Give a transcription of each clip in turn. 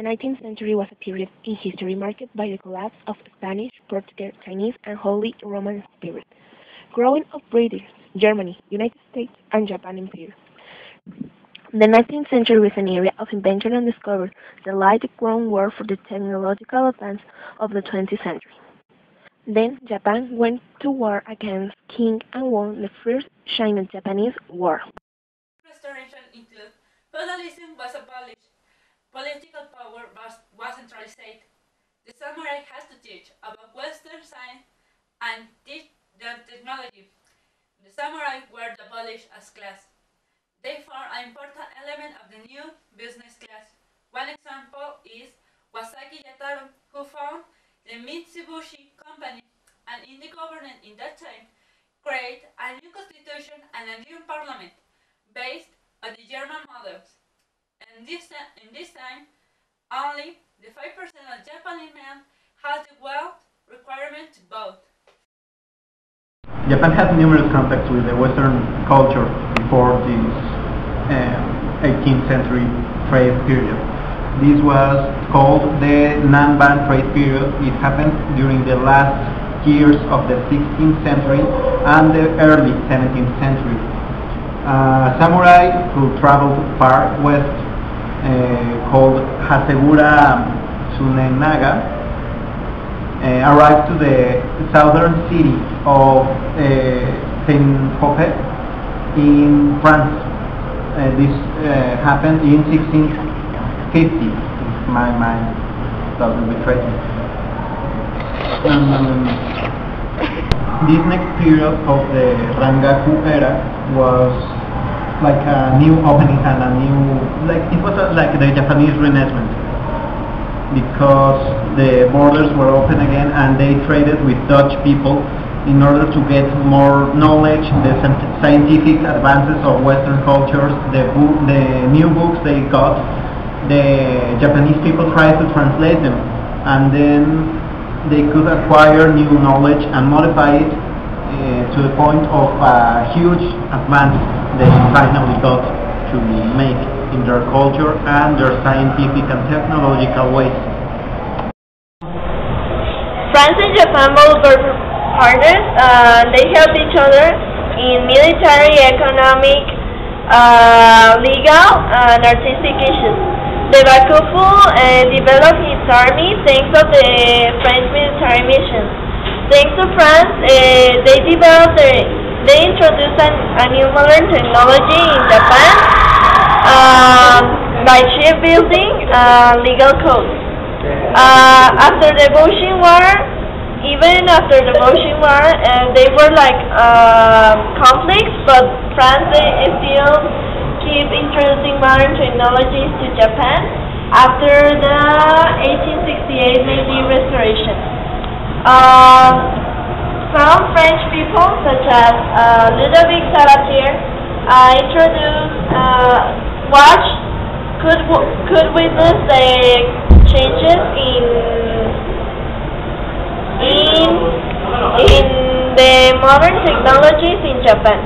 19th century was a period in history marked by the collapse of Spanish, Portuguese, Chinese, and Holy Roman spirit, growing of British, Germany, United States, and Japan empire. The 19th century was an era of invention and discovery that laid the groundwork for the technological advance of the 20th century. Then Japan went to war against Qing and won the First Sino-Japanese War. Restoration included feudalism was abolished, political power was centralized, the samurai has to teach about Western science and teach their technology. The samurai were abolished as class. They form an important element of the new business class. One example is Wasaki Yataro, who founded the Mitsubishi Company, and in the government in that time, created a new constitution and a new parliament based on the German models. In this time, only the 5% of Japanese men has the wealth requirement to vote. Japan had numerous contacts with the Western culture before this 18th century trade period. This was called the non-ban trade period. It happened during the last years of the 16th century and the early 17th century. Samurai who traveled far west, called Hasegura Tsunenaga, arrived to the southern city of Saint-Tropez in France. This happened in 1650, if my mind doesn't betray me. This next period of the Rangaku era was like a new opening and a new, it was like the Japanese Renaissance, because the borders were open again and they traded with Dutch people in order to get more knowledge, the scientific advances of Western cultures, the new books they got, the Japanese people tried to translate them, and then they could acquire new knowledge and modify it to the point of a huge advance they finally got to make in their culture and their scientific and technological ways. France and Japan both were partners. They helped each other in military, economic, legal, and artistic issues. The Bakufu developed its army thanks to the French military missions. Thanks to France, they introduced a new modern technology in Japan by shipbuilding, legal codes. After the Boshin War, they were like conflicts, but France still keep introducing modern technologies to Japan after the 1868 Navy restoration. Some French people, such as Ludovic Sabatier, could witness the changes in the modern technologies in Japan.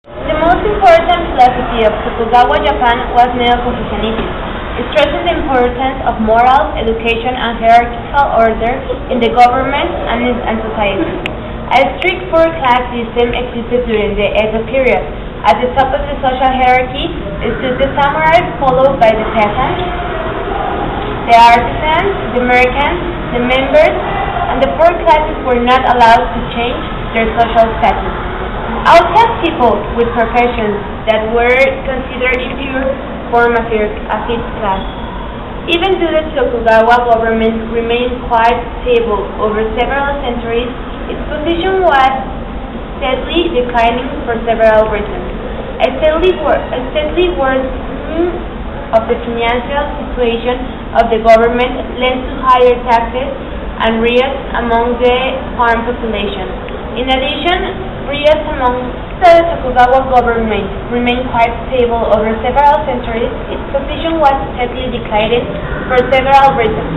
The most important philosophy of Tokugawa Japan was Neo-Confucianism, stressing the importance of morals, education, and hierarchical order in the government and society. A strict four-class system existed during the Edo period. At the top of the social hierarchy stood the samurai, followed by the peasants, the artisans, the merchants, the members, and the four classes were not allowed to change their social status. Outcast people with professions that were considered inferior form a fifth class. Even though the Tokugawa government remained quite stable over several centuries, its position was steadily declining for several reasons. A steadily worsening of the financial situation of the government led to higher taxes and riots among the farm population. In addition, riots among the Tokugawa government remained quite stable over several centuries. Its position was steadily declining for several reasons.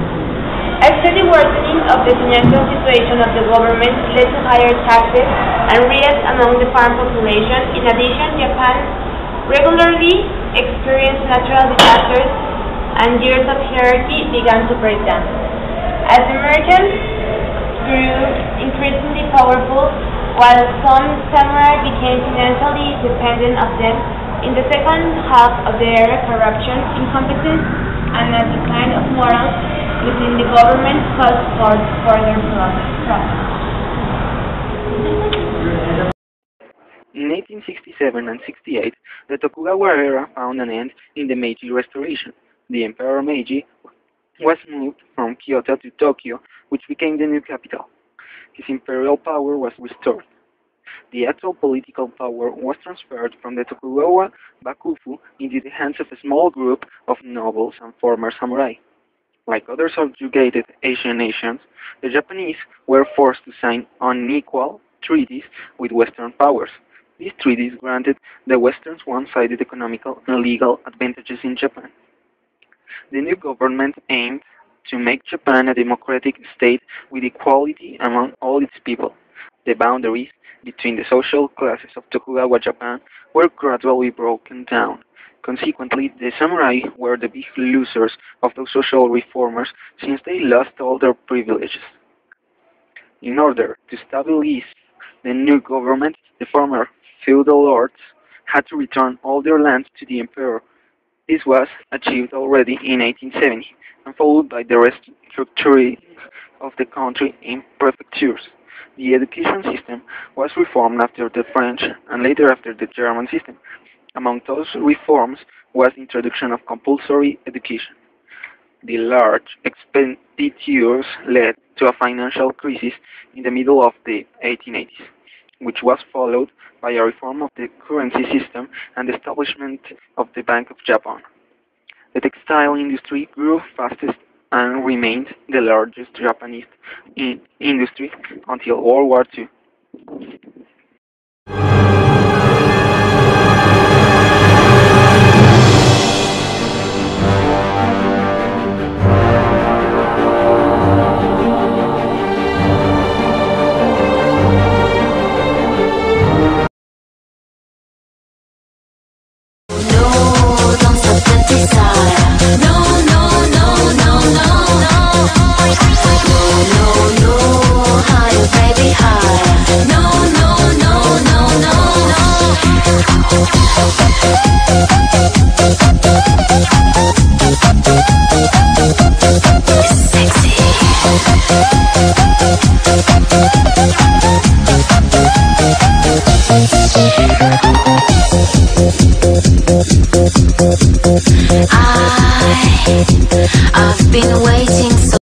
A steady worsening of the financial situation of the government led to higher taxes and riots among the farm population. In addition, Japan regularly experienced natural disasters and years of hierarchy began to break down. As the merchants grew increasingly powerful, while some samurai became financially dependent of them, in the second half of the era corruption, incompetence, and a decline of morals within the government caused for further problems. In 1867 and 68, the Tokugawa era found an end in the Meiji Restoration. The Emperor Meiji was moved from Kyoto to Tokyo, which became the new capital. His imperial power was restored. The actual political power was transferred from the Tokugawa Bakufu into the hands of a small group of nobles and former samurai. Like other subjugated Asian nations, the Japanese were forced to sign unequal treaties with Western powers. These treaties granted the Westerns one-sided economical and legal advantages in Japan. The new government aimed to make Japan a democratic state with equality among all its people. The boundaries between the social classes of Tokugawa Japan were gradually broken down. Consequently, the samurai were the big losers of those social reformers since they lost all their privileges. In order to stabilize the new government, the former feudal lords had to return all their lands to the emperor. This was achieved already in 1870 and followed by the restructuring of the country in prefectures. The education system was reformed after the French and later after the German system. Among those reforms was the introduction of compulsory education. The large expenditures led to a financial crisis in the middle of the 1880s, which was followed by a reform of the currency system and the establishment of the Bank of Japan. The textile industry grew fastest and remained the largest Japanese industry until World War II. I've been waiting